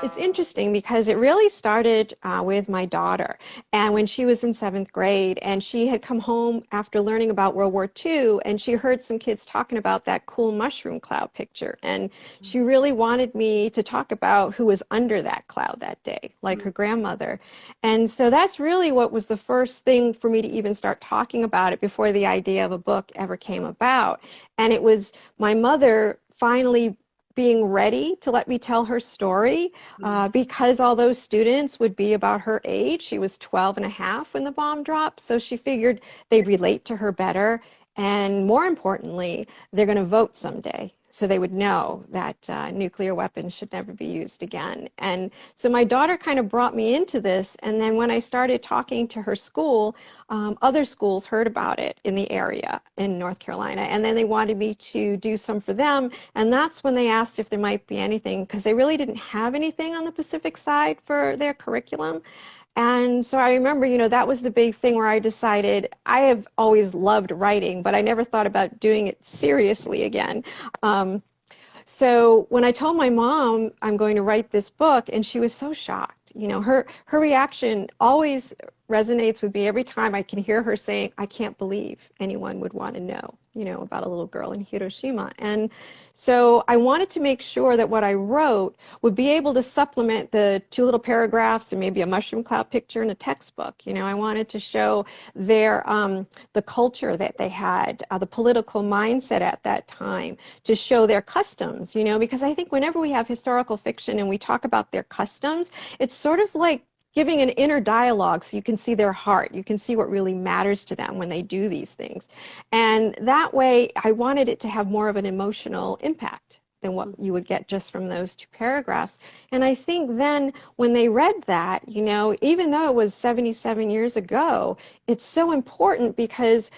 It's interesting because it really started with my daughter. And when she was in seventh grade, and she had come home after learning about World War II, and she heard some kids talking about that cool mushroom cloud picture. And she really wanted me to talk about who was under that cloud that day, like her grandmother. And so that's really what was the first thing for me to even start talking about it before the idea of a book ever came about. And it was my mother finally being ready to let me tell her story because all those students would be about her age. She was 12 and a half when the bomb dropped. So she figured they'd relate to her better. And more importantly, they're going to vote someday. So they would know that nuclear weapons should never be used again. And so my daughter kind of brought me into this. And then when I started talking to her school, other schools heard about it in the area in North Carolina. And then they wanted me to do some for them. And that's when they asked if there might be anything, because they really didn't have anything on the Pacific side for their curriculum. And so I remember, that was the big thing where I decided I have always loved writing, but I never thought about doing it seriously again. So when I told my mom I'm going to write this book, and she was so shocked, her reaction always resonates with me every time I can hear her saying, I can't believe anyone would want to know, about a little girl in Hiroshima. And so I wanted to make sure that what I wrote would be able to supplement the two little paragraphs and maybe a mushroom cloud picture in a textbook. I wanted to show their, the culture that they had, the political mindset at that time, to show their customs, because I think whenever we have historical fiction and we talk about their customs, it's sort of like giving an inner dialogue so you can see their heart. You can see what really matters to them when they do these things. And that way, I wanted it to have more of an emotional impact than what you would get just from those two paragraphs. And I think then when they read that, even though it was 77 years ago, it's so important because,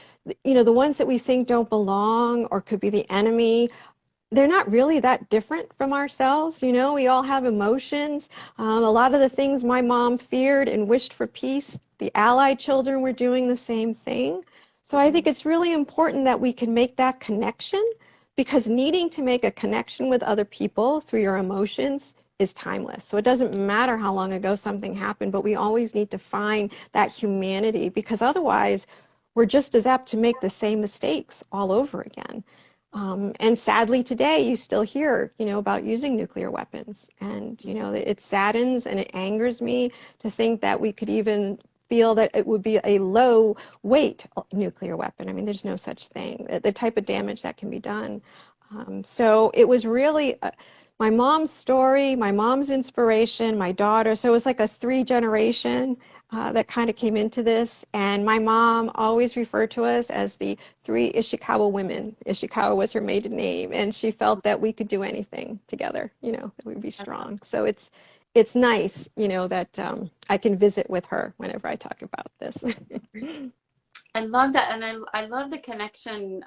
the ones that we think don't belong or could be the enemy, they're not really that different from ourselves. We all have emotions. A lot of the things my mom feared and wished for peace, the Allied children were doing the same thing. So I think it's really important that we can make that connection, because needing to make a connection with other people through your emotions is timeless. So it doesn't matter how long ago something happened, but we always need to find that humanity, because otherwise we're just as apt to make the same mistakes all over again. And sadly today, you still hear, about using nuclear weapons. And, it saddens and it angers me to think that we could even feel that it would be a low weight nuclear weapon. I mean, there's no such thing, the type of damage that can be done. So it was really my mom's story, my mom's inspiration, my daughter. So it was like a 3-generation that kind of came into this. And my mom always referred to us as the 3 Ishikawa women. Ishikawa was her maiden name. And she felt that we could do anything together, that we'd be strong. So it's nice, that I can visit with her whenever I talk about this. I love that. And I love the connection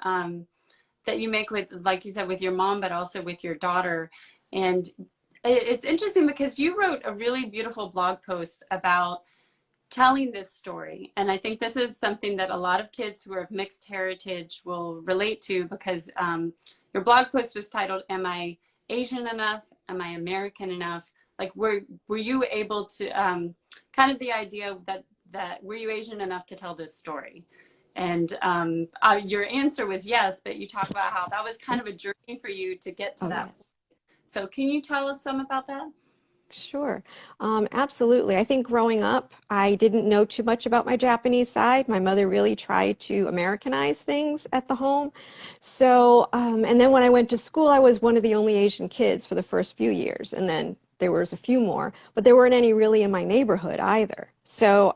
that you make with, like you said, with your mom, but also with your daughter. And it's interesting because you wrote a really beautiful blog post about telling this story. And I think this is something that a lot of kids who are of mixed heritage will relate to, because your blog post was titled, Am I Asian Enough? Am I American Enough? Like, were you able to, kind of the idea that were you Asian enough to tell this story? And your answer was yes, but you talk about how that was kind of a journey for you to get to that. Yes. So can you tell us some about that? Sure. Absolutely. I think growing up, I didn't know too much about my Japanese side. My mother really tried to Americanize things at the home. So, and then when I went to school, I was one of the only Asian kids for the first few years. And then there was a few more, but there weren't any really in my neighborhood either. So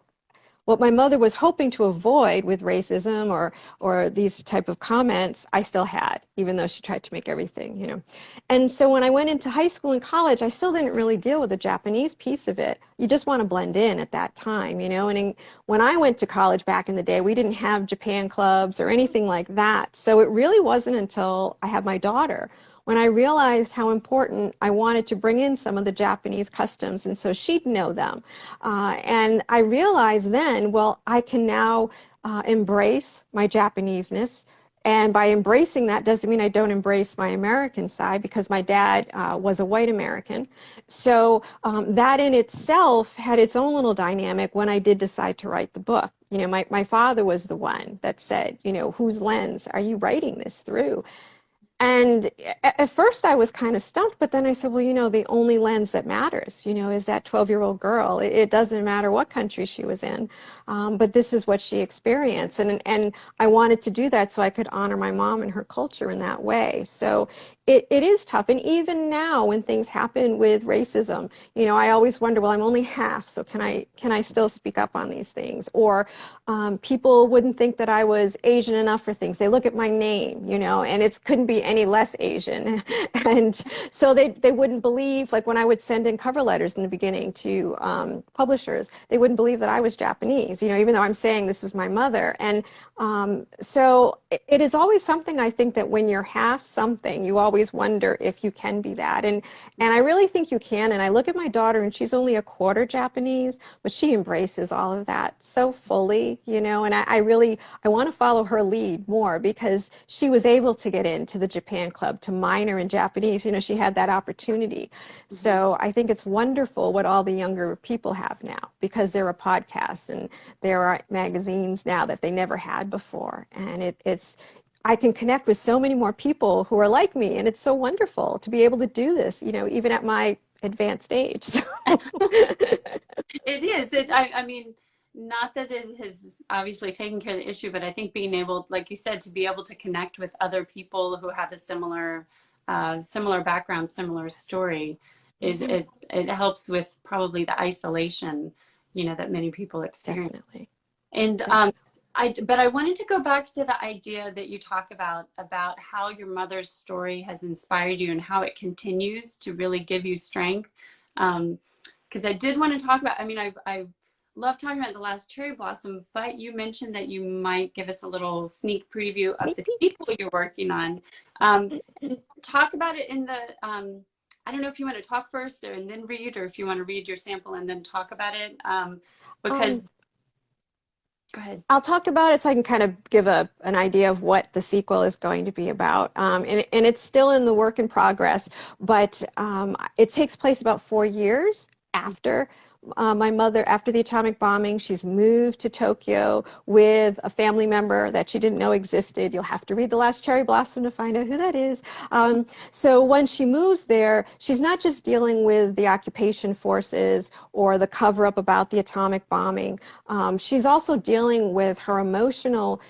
what my mother was hoping to avoid with racism or these type of comments, I still had, even though she tried to make everything, And so when I went into high school and college, I still didn't really deal with the Japanese piece of it. You just want to blend in at that time, And when I went to college back in the day, we didn't have Japan clubs or anything like that. So it really wasn't until I had my daughter when I realized how important I wanted to bring in some of the Japanese customs, and so she'd know them. And I realized then, well, I can now embrace my Japaneseness And by embracing that doesn't mean I don't embrace my American side, because my dad was a white American. So that in itself had its own little dynamic when I did decide to write the book. You know, my father was the one that said, you know, whose lens are you writing this through? And at first I was kind of stumped, but then I said, well, you know, the only lens that matters, you know, is that 12-year-old girl. It doesn't matter what country she was in, but this is what she experienced. And I wanted to do that so I could honor my mom and her culture in that way. So it is tough. And even now when things happen with racism, you know, I always wonder, well, I'm only half, so can I still speak up on these things? Or people wouldn't think that I was Asian enough for things. They look at my name, you know, and it couldn't be any less Asian. And so they wouldn't believe, like when I would send in cover letters in the beginning to publishers, they wouldn't believe that I was Japanese, you know, even though I'm saying this is my mother. And so it is always something, I think, that when you're half something, you always wonder if you can be that. And I really think you can. And I look at my daughter, and she's only a quarter Japanese, but she embraces all of that so fully, you know, and I want to follow her lead more, because she was able to get into the Japan Club to minor in Japanese. You know, she had that opportunity. So I think it's wonderful what all the younger people have now, because there are podcasts and there are magazines now that they never had before. And I can connect with so many more people who are like me, and it's so wonderful to be able to do this, you know, even at my advanced age. So. It is. I mean, not that it has obviously taken care of the issue, but I think being able, like you said, to be able to connect with other people who have a similar background, similar story, is it helps with probably the isolation, you know, that many people experience. Definitely. And Definitely. but I wanted to go back to the idea that you talk about how your mother's story has inspired you and how it continues to really give you strength. Because I did want to talk about, I mean, I love talking about The Last Cherry Blossom, but you mentioned that you might give us a little sneak preview of Sneak the peek. sequel you're working on. Talk about it in the, I don't know if you want to talk first and then read, or if you want to read your sample and then talk about it. Because, go ahead. I'll talk about it so I can kind of give an idea of what the sequel is going to be about. And it's still in the work in progress, but it takes place about 4 years after my mother, after the atomic bombing. She's moved to Tokyo with a family member that she didn't know existed. You'll have to read The Last Cherry Blossom to find out who that is. So when she moves there, she's not just dealing with the occupation forces or the cover-up about the atomic bombing. She's also dealing with her emotional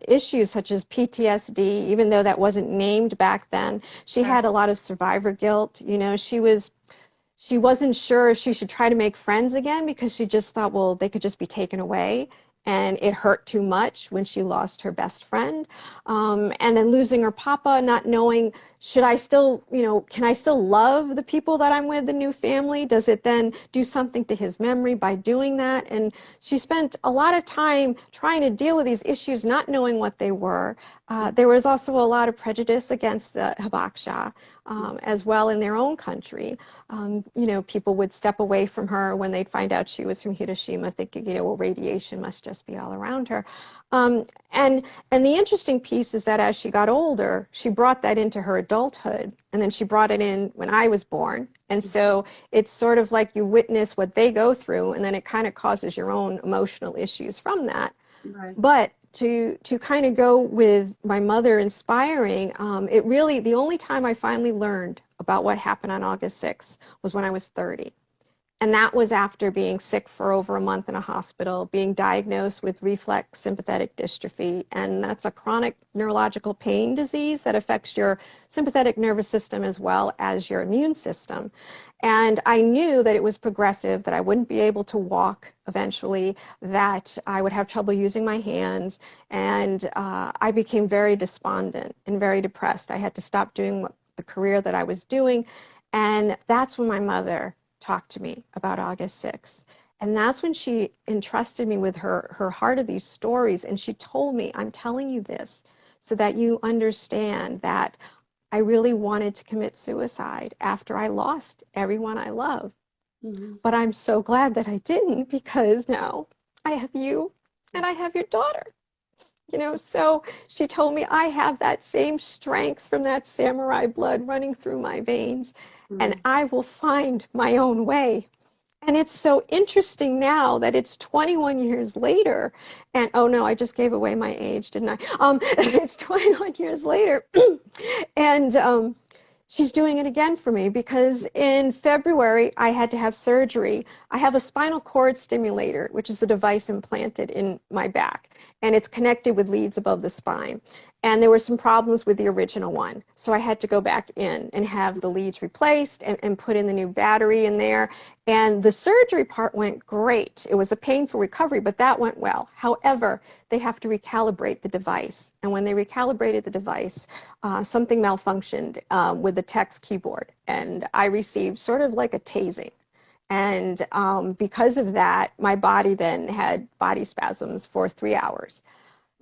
issues such as PTSD, even though that wasn't named back then. She had a lot of survivor guilt. You know, she wasn't sure if she should try to make friends again, because she just thought, well, they could just be taken away. And it hurt too much when she lost her best friend. And then losing her papa, not knowing, should I still, you know, can I still love the people that I'm with, the new family? Does it then do something to his memory by doing that? And she spent a lot of time trying to deal with these issues, not knowing what they were. There was also a lot of prejudice against the Hibakusha as well in their own country. You know, people would step away from her when they'd find out she was from Hiroshima, thinking, you know, well, radiation must just be all around her. And the interesting piece is that as she got older, she brought that into her adulthood, and then she brought it in when I was born. And so it's sort of like you witness what they go through, and then it kind of causes your own emotional issues from that. Right. But to kind of go with my mother inspiring, it really, the only time I finally learned about what happened on August 6th was when I was 30. And that was after being sick for over a month in a hospital, being diagnosed with reflex sympathetic dystrophy. And that's a chronic neurological pain disease that affects your sympathetic nervous system as well as your immune system. And I knew that it was progressive, that I wouldn't be able to walk eventually, that I would have trouble using my hands. And I became very despondent and very depressed. I had to stop doing the career that I was doing. And that's when my mother talked to me about August 6th. And that's when she entrusted me with her heart of these stories. And she told me, I'm telling you this so that you understand that I really wanted to commit suicide after I lost everyone I love. But I'm so glad that I didn't, because now I have you and I have your daughter. So she told me I have that same strength from that samurai blood running through my veins, and Mm. I will find my own way. And it's so interesting now that it's 21 years later, and oh no, I just gave away my age, didn't I? It's 21 years later, and she's doing it again for me because in February I had to have surgery. I have a spinal cord stimulator, which is a device implanted in my back, and it's connected with leads above the spine. And there were some problems with the original one. So I had to go back in and have the leads replaced and put in the new battery in there. And the surgery part went great. It was a painful recovery, but that went well. However, they have to recalibrate the device. And when they recalibrated the device, something malfunctioned with the text keyboard. And I received sort of like a tasing. And because of that, my body then had body spasms for 3 hours.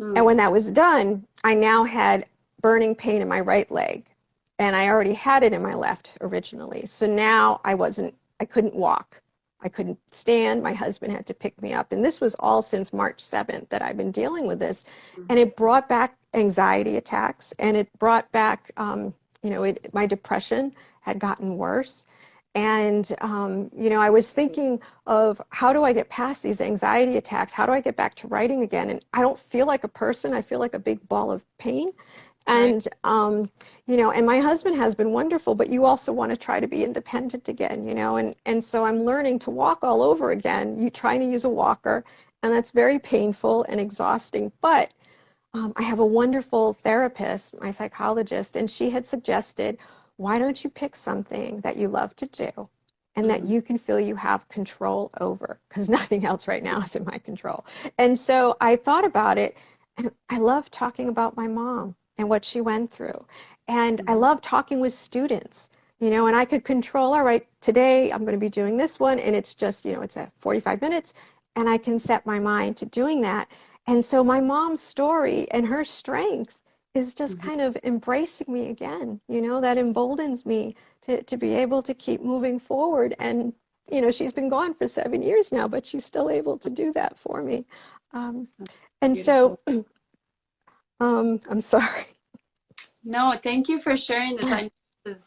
And Mm. when that was done, I now had burning pain in my right leg. And I already had it in my left originally. So now I couldn't walk. I couldn't stand. My husband had to pick me up. And this was all since March 7th that I've been dealing with this. And it brought back anxiety attacks, and it brought back, my depression had gotten worse. And, I was thinking of how do I get past these anxiety attacks? How do I get back to writing again? And I don't feel like a person. I feel like a big ball of pain. Right. And, and my husband has been wonderful, but you also want to try to be independent again, and so I'm learning to walk all over again. You trying to use a walker, and that's very painful and exhausting. But I have a wonderful therapist, my psychologist, and she had suggested, why don't you pick something that you love to do and that Mm. you can feel you have control over? Because nothing else right now is in my control. And so I thought about it, and I love talking about my mom and what she went through. And I Mhm. love talking with students, and I could control, all right, today I'm going to be doing this one, and it's just, it's at 45 minutes, and I can set my mind to doing that. And so my mom's story and her strength is just Mhm. kind of embracing me again, that emboldens me to be able to keep moving forward. And, she's been gone for 7 years now, but she's still able to do that for me. Um, and so, Beautiful. I'm sorry. No, thank you for sharing this. I know this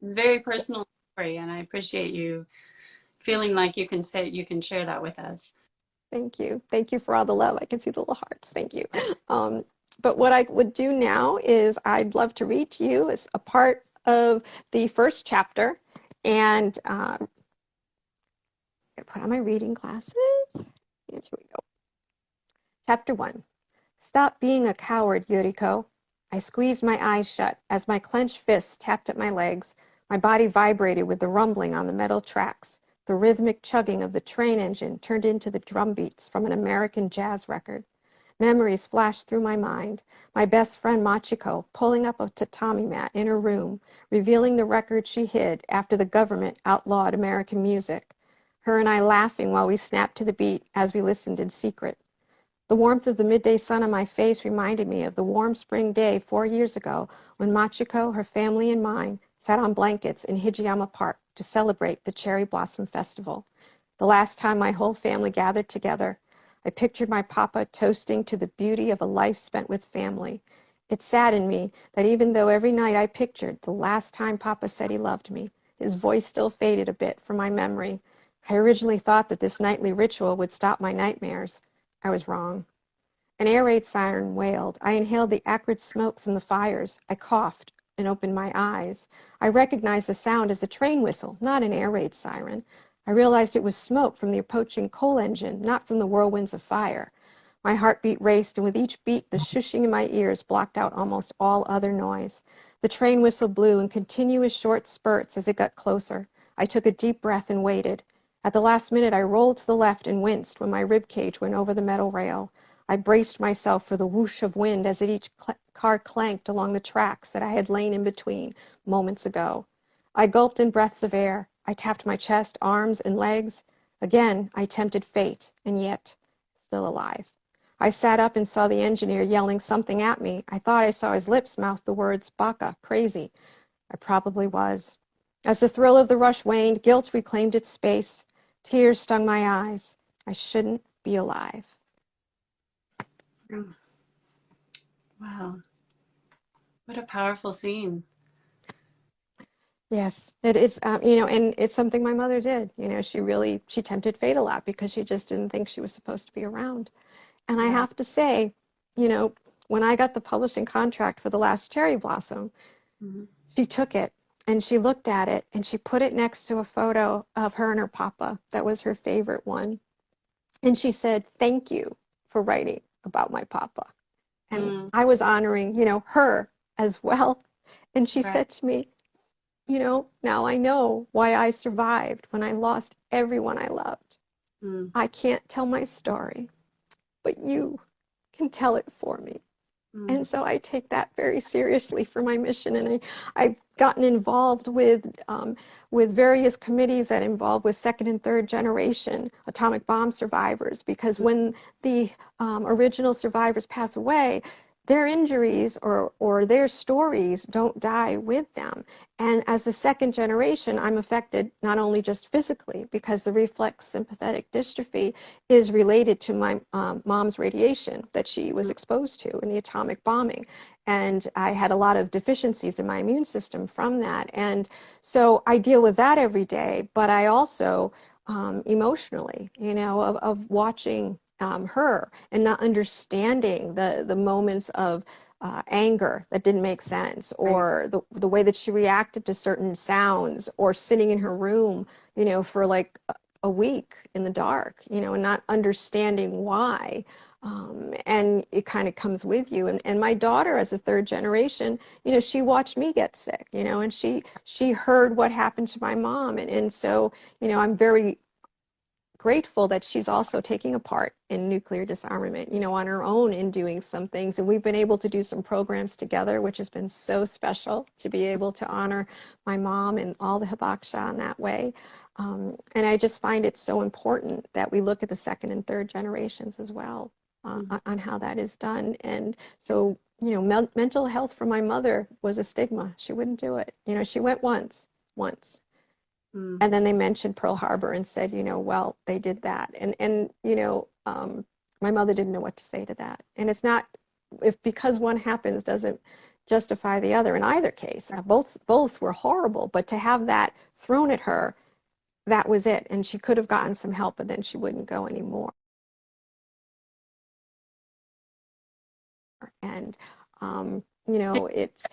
is very personal story, and I appreciate you feeling like you can share that with us. Thank you. Thank you for all the love. I can see the little hearts. Thank you. Um, but what I would do now is I'd love to read to you as a part of the first chapter. And put on my reading glasses. And here we go. Chapter 1. Stop being a coward, Yuriko. I squeezed my eyes shut as my clenched fists tapped at my legs. My body vibrated with the rumbling on the metal tracks. The rhythmic chugging of the train engine turned into the drum beats from an American jazz record. Memories flashed through my mind. My best friend Machiko pulling up a tatami mat in her room, revealing the record she hid after the government outlawed American music. Her and I laughing while we snapped to the beat as we listened in secret. The warmth of the midday sun on my face reminded me of the warm spring day 4 years ago when Machiko, her family, and mine sat on blankets in Hijiyama Park to celebrate the Cherry Blossom Festival. The last time my whole family gathered together, I pictured my papa toasting to the beauty of a life spent with family. It saddened me that even though every night I pictured the last time papa said he loved me, his voice still faded a bit from my memory. I originally thought that this nightly ritual would stop my nightmares. I was wrong. An air raid siren wailed. I inhaled the acrid smoke from the fires. I coughed and opened my eyes. I recognized the sound as a train whistle, not an air raid siren. I realized it was smoke from the approaching coal engine, not from the whirlwinds of fire. My heartbeat raced, and with each beat, the shushing in my ears blocked out almost all other noise. The train whistle blew in continuous short spurts as it got closer. I took a deep breath and waited. At the last minute, I rolled to the left and winced when my rib cage went over the metal rail. I braced myself for the whoosh of wind as each car clanked along the tracks that I had lain in between moments ago. I gulped in breaths of air. I tapped my chest, arms, and legs. Again, I tempted fate, and yet, still alive. I sat up and saw the engineer yelling something at me. I thought I saw his lips mouth the words, "Baka, crazy." I probably was. As the thrill of the rush waned, guilt reclaimed its space. Tears stung my eyes. I shouldn't be alive. Wow. What a powerful scene. Yes, it is, you know, and it's something my mother did. You know, she tempted fate a lot because she just didn't think she was supposed to be around. And I Yeah. have to say, you know, when I got the publishing contract for The Last Cherry Blossom, Mhm. she took it and she looked at it and she put it next to a photo of her and her papa. That was her favorite one. And she said, "Thank you for writing about my papa." And Mm, I was honoring, you know, her as well. And she right. said to me, "You know, now I know why I survived when I lost everyone I loved. Mm, I can't tell my story, but you can tell it for me." mm, And so I take that very seriously for my mission. And I've gotten involved with various committees that involve with second and third generation atomic bomb survivors, because when the original survivors pass away, their injuries or their stories don't die with them. And as a second generation, I'm affected not only just physically, because the reflex sympathetic dystrophy is related to my mom's radiation that she was mm, exposed to in the atomic bombing. And I had a lot of deficiencies in my immune system from that. And so I deal with that every day, but I also emotionally, you know, of watching her and not understanding the moments of anger that didn't make sense, right. or the way that she reacted to certain sounds, or sitting in her room, you know, for like a week in the dark, you know, and not understanding why. And it kind of comes with you. And my daughter, as a third generation, you know, she watched me get sick, you know, and she heard what happened to my mom. And so, you know, I'm very grateful that she's also taking a part in nuclear disarmament, you know, on her own, in doing some things. And we've been able to do some programs together, which has been so special to be able to honor my mom and all the hibakusha in that way. And I just find it so important that we look at the second and third generations as well, Mm, on how that is done. And so, you know, mental health for my mother was a stigma. She wouldn't do it. You know, she went once. mm. And then they mentioned Pearl Harbor and said, you know, well, they did that. And you know, my mother didn't know what to say to that. And it's not, if because one happens doesn't justify the other in either case. Both were horrible, but to have that thrown at her, that was it. And she could have gotten some help, but then she wouldn't go anymore. And you know, it's,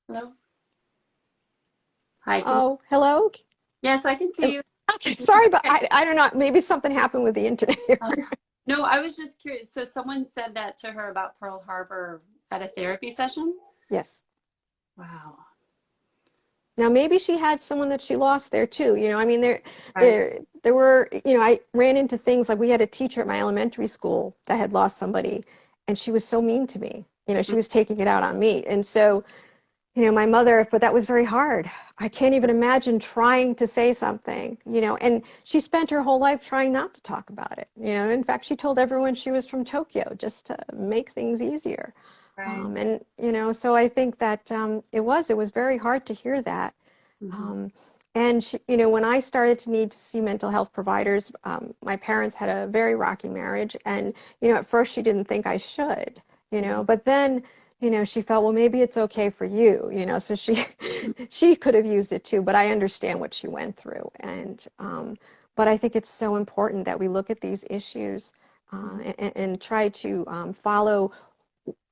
Hello? Hi, can you? oh, hello. Yes, I can see you. Okay, sorry, but I don't know. Maybe something happened with the internet here. Uh, no, I was just curious. So someone said that to her about Pearl Harbor at a therapy session? Yes. Wow. Now maybe she had someone that she lost there too. You know, I mean, Right. there were, you know, I ran into things like we had a teacher at my elementary school that had lost somebody, and she was so mean to me. You know, she Mm, was taking it out on me. And so, you know, my mother, but that was very hard. I can't even imagine trying to say something, you know, and she spent her whole life trying not to talk about it. You know, in fact, she told everyone she was from Tokyo just to make things easier. right. And, you know, so I think that it was very hard to hear that. Hmm. Um, and she, you know, when I started to need to see mental health providers, my parents had a very rocky marriage, and you know, at first she didn't think I should, you know, Hmm. but then, you know, she felt, well, maybe it's okay for you, you know, so she she could have used it too, but I understand what she went through, and but I think it's so important that we look at these issues and try to follow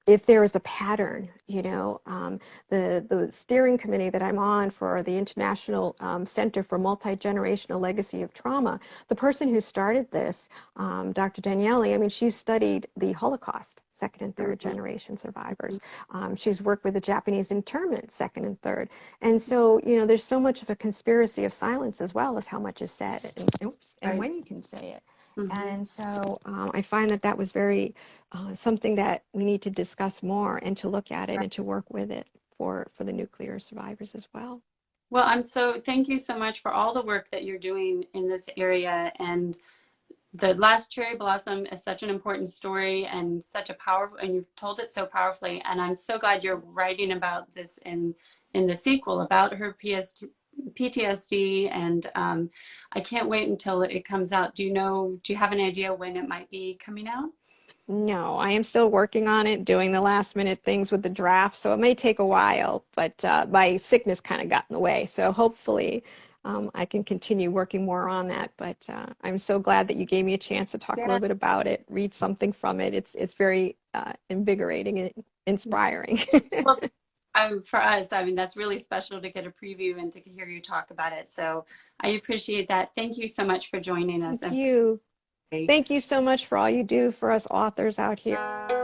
if there is a pattern, you know, the steering committee that I'm on for the International Center for Multi-Generational Legacy of Trauma, the person who started this, Dr. Daniele, I mean, she's studied the Holocaust, second and third Hmm. generation survivors. She's worked with the Japanese internment, second and third. And so, you know, there's so much of a conspiracy of silence as well as how much is said, and, oops, and Right. when you can say it. Hmm. And so I find that that was very something that we need to discuss more and to look at it and to work with it for the nuclear survivors as well. Well, thank you so much for all the work that you're doing in this area. And the last cherry blossom is such an important story and such a powerful, and you've told it so powerfully. And I'm so glad you're writing about this in the sequel about her PTSD, and I can't wait until it comes out. Do you have an idea when it might be coming out? No, I am still working on it, doing the last minute things with the draft, so it may take a while, but my sickness kind of got in the way. So hopefully I can continue working more on that. But I'm so glad that you gave me a chance to talk a Yeah. little bit about it, read something from it. It's very invigorating and inspiring. Well, for us, I mean, that's really special to get a preview and to hear you talk about it. So I appreciate that. Thank you so much for joining us. Thank you. Thank you so much for all you do for us authors out here.